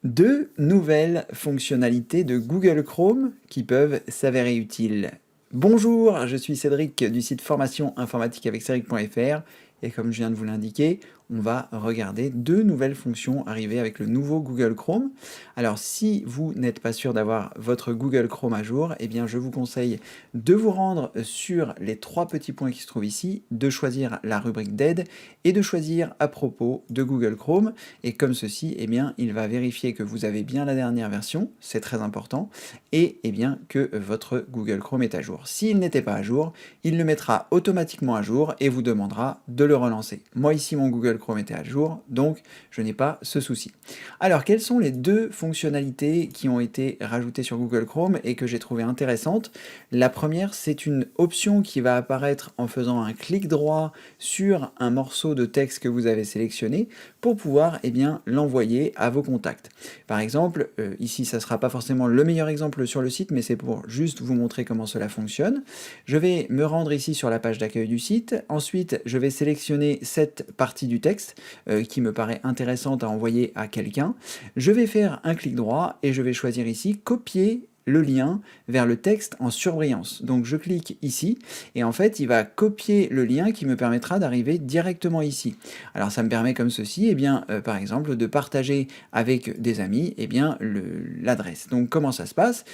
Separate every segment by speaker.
Speaker 1: Deux nouvelles fonctionnalités de Google Chrome qui peuvent s'avérer utiles. Bonjour, je suis Cédric du site formation informatique avec Cédric.fr et comme je viens de vous l'indiquer, on va regarder deux nouvelles fonctions arriver avec le nouveau Google Chrome. Alors si vous n'êtes pas sûr d'avoir votre Google Chrome à jour, eh bien je vous conseille de vous rendre sur les trois petits points qui se trouvent ici, de choisir la rubrique d'aide et de choisir à propos de Google Chrome. Et comme ceci, eh bien, il va vérifier que vous avez bien la dernière version, c'est très important, et eh bien, que votre Google Chrome est à jour. S'il n'était pas à jour, il le mettra automatiquement à jour et vous demandera de le relancer. Moi ici, mon Google Chrome était à jour, donc je n'ai pas ce souci. Alors, quelles sont les deux fonctionnalités qui ont été rajoutées sur Google Chrome et que j'ai trouvé intéressantes? La première, c'est une option qui va apparaître en faisant un clic droit sur un morceau de texte que vous avez sélectionné pour pouvoir eh bien, l'envoyer à vos contacts. Par exemple, ici ça ne sera pas forcément le meilleur exemple sur le site, mais c'est pour juste vous montrer comment cela fonctionne. Je vais me rendre ici sur la page d'accueil du site, ensuite je vais sélectionner cette partie du texte qui me paraît intéressante à envoyer à quelqu'un. Je vais faire un clic droit et je vais choisir ici copier le lien vers le texte en surbrillance. Donc je clique ici et en fait il va copier le lien qui me permettra d'arriver directement ici. Alors ça me permet comme ceci, par exemple de partager avec des amis l'adresse. Donc comment ça se passe?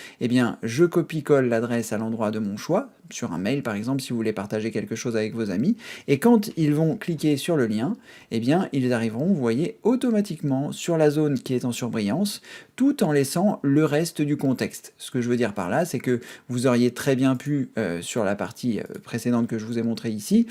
Speaker 1: Je copie-colle l'adresse à l'endroit de mon choix, sur un mail par exemple si vous voulez partager quelque chose avec vos amis, et quand ils vont cliquer sur le lien, ils arriveront, vous voyez, automatiquement sur la zone qui est en surbrillance, tout en laissant le reste du contexte. Ce que je veux dire par là, c'est que vous auriez très bien pu, sur la partie précédente que je vous ai montré ici,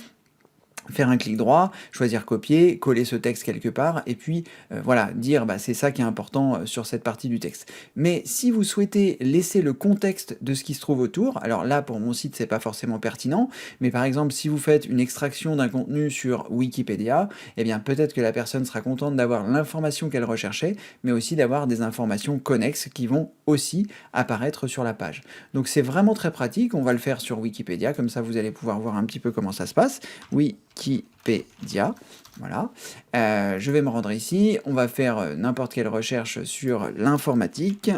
Speaker 1: faire un clic droit, choisir copier, coller ce texte quelque part, et puis voilà, dire c'est ça qui est important sur cette partie du texte. Mais si vous souhaitez laisser le contexte de ce qui se trouve autour, alors là pour mon site c'est pas forcément pertinent, mais par exemple si vous faites une extraction d'un contenu sur Wikipédia, eh bien peut-être que la personne sera contente d'avoir l'information qu'elle recherchait, mais aussi d'avoir des informations connexes qui vont aussi apparaître sur la page. Donc c'est vraiment très pratique, on va le faire sur Wikipédia, comme ça vous allez pouvoir voir un petit peu comment ça se passe. Wikipédia, voilà. Je vais me rendre ici, on va faire n'importe quelle recherche sur l'informatique,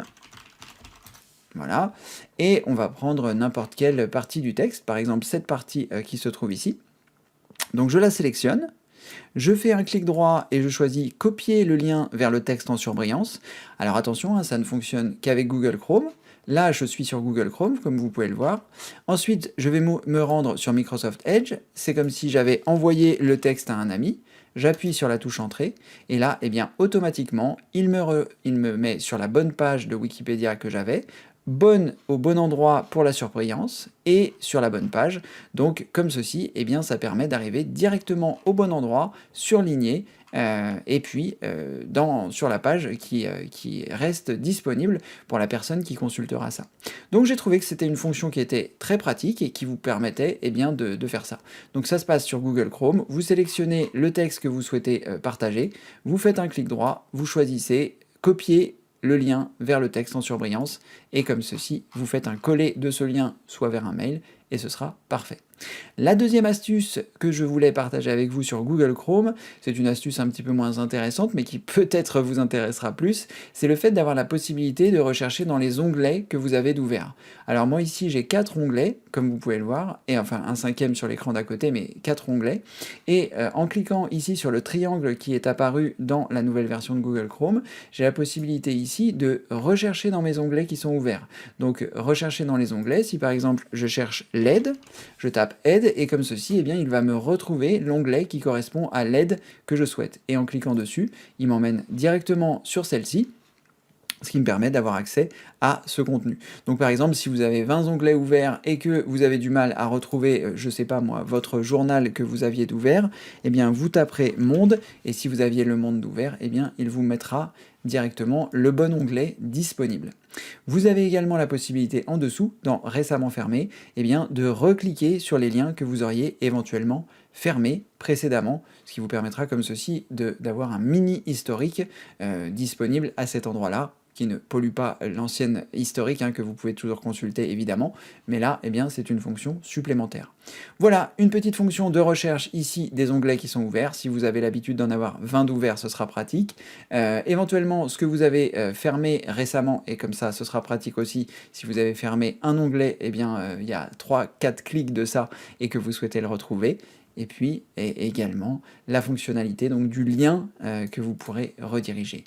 Speaker 1: voilà, et on va prendre n'importe quelle partie du texte, par exemple cette partie qui se trouve ici. Donc je la sélectionne, je fais un clic droit et je choisis copier le lien vers le texte en surbrillance. Alors attention, ça ne fonctionne qu'avec Google Chrome. Là, je suis sur Google Chrome, comme vous pouvez le voir. Ensuite, je vais me rendre sur Microsoft Edge. C'est comme si j'avais envoyé le texte à un ami. J'appuie sur la touche Entrée. Et là, automatiquement, il me met sur la bonne page de Wikipédia que j'avais, au bon endroit pour la surbrillance et sur la bonne page. Donc comme ceci, ça permet d'arriver directement au bon endroit, surligné, sur la page qui reste disponible pour la personne qui consultera ça. Donc j'ai trouvé que c'était une fonction qui était très pratique et qui vous permettait de faire ça. Donc ça se passe sur Google Chrome, vous sélectionnez le texte que vous souhaitez partager, vous faites un clic droit, vous choisissez copier le lien vers le texte en surbrillance, et comme ceci, vous faites un coller de ce lien soit vers un mail, et ce sera parfait. La deuxième astuce que je voulais partager avec vous sur Google Chrome, c'est une astuce un petit peu moins intéressante, mais qui peut-être vous intéressera plus, c'est le fait d'avoir la possibilité de rechercher dans les onglets que vous avez d'ouvert. Alors moi ici j'ai 4 onglets, comme vous pouvez le voir, et enfin un cinquième sur l'écran d'à côté, mais 4 onglets, et en cliquant ici sur le triangle qui est apparu dans la nouvelle version de Google Chrome, j'ai la possibilité ici de rechercher dans mes onglets qui sont ouverts. Donc rechercher dans les onglets, si par exemple je cherche l'aide, je tape aide et comme ceci, il va me retrouver l'onglet qui correspond à l'aide que je souhaite. Et en cliquant dessus, il m'emmène directement sur celle-ci, ce qui me permet d'avoir accès à ce contenu. Donc par exemple, si vous avez 20 onglets ouverts et que vous avez du mal à retrouver, je sais pas moi, votre journal que vous aviez d'ouvert, vous taperez monde, et si vous aviez le monde d'ouvert, il vous mettra directement le bon onglet disponible. Vous avez également la possibilité en dessous, dans récemment fermé, de recliquer sur les liens que vous auriez éventuellement fermés précédemment, ce qui vous permettra comme ceci d'avoir un mini historique disponible à cet endroit-là, qui ne pollue pas l'ancienne donne historique hein, que vous pouvez toujours consulter évidemment, mais là, eh bien, c'est une fonction supplémentaire. Voilà, une petite fonction de recherche ici des onglets qui sont ouverts. Si vous avez l'habitude d'en avoir 20 d'ouverts, ce sera pratique. Éventuellement, ce que vous avez fermé récemment, et comme ça, ce sera pratique aussi, si vous avez fermé un onglet, eh bien, il y a 3-4 clics de ça et que vous souhaitez le retrouver. Et puis, également, la fonctionnalité donc, du lien que vous pourrez rediriger.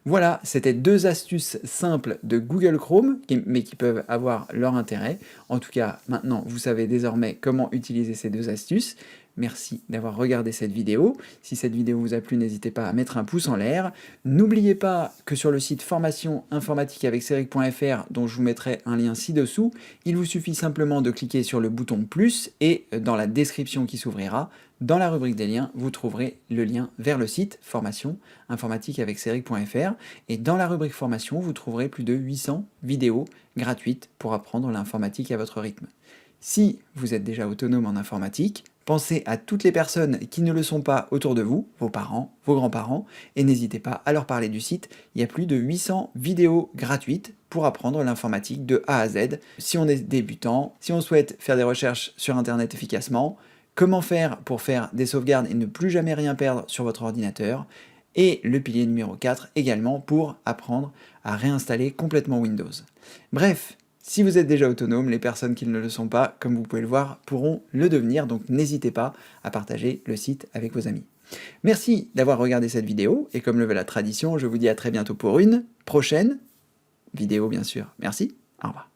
Speaker 1: Voilà, c'était 2 astuces simples de Google Chrome, mais qui peuvent avoir leur intérêt. En tout cas, maintenant, vous savez désormais comment utiliser ces 2 astuces. Merci d'avoir regardé cette vidéo. Si cette vidéo vous a plu, n'hésitez pas à mettre un pouce en l'air. N'oubliez pas que sur le site formation informatique avec Cédric.fr, dont je vous mettrai un lien ci-dessous, il vous suffit simplement de cliquer sur le bouton plus et dans la description qui s'ouvrira, dans la rubrique des liens, vous trouverez le lien vers le site formation informatique avec Cédric.fr et dans la rubrique formation, vous trouverez plus de 800 vidéos gratuites pour apprendre l'informatique à votre rythme. Si vous êtes déjà autonome en informatique, pensez à toutes les personnes qui ne le sont pas autour de vous, vos parents, vos grands-parents, et n'hésitez pas à leur parler du site. Il y a plus de 800 vidéos gratuites pour apprendre l'informatique de A à Z. Si on est débutant, si on souhaite faire des recherches sur Internet efficacement, comment faire pour faire des sauvegardes et ne plus jamais rien perdre sur votre ordinateur, et le pilier numéro 4 également pour apprendre à réinstaller complètement Windows. Bref, si vous êtes déjà autonome, les personnes qui ne le sont pas, comme vous pouvez le voir, pourront le devenir, donc n'hésitez pas à partager le site avec vos amis. Merci d'avoir regardé cette vidéo, et comme le veut la tradition, je vous dis à très bientôt pour une prochaine vidéo bien sûr. Merci, au revoir.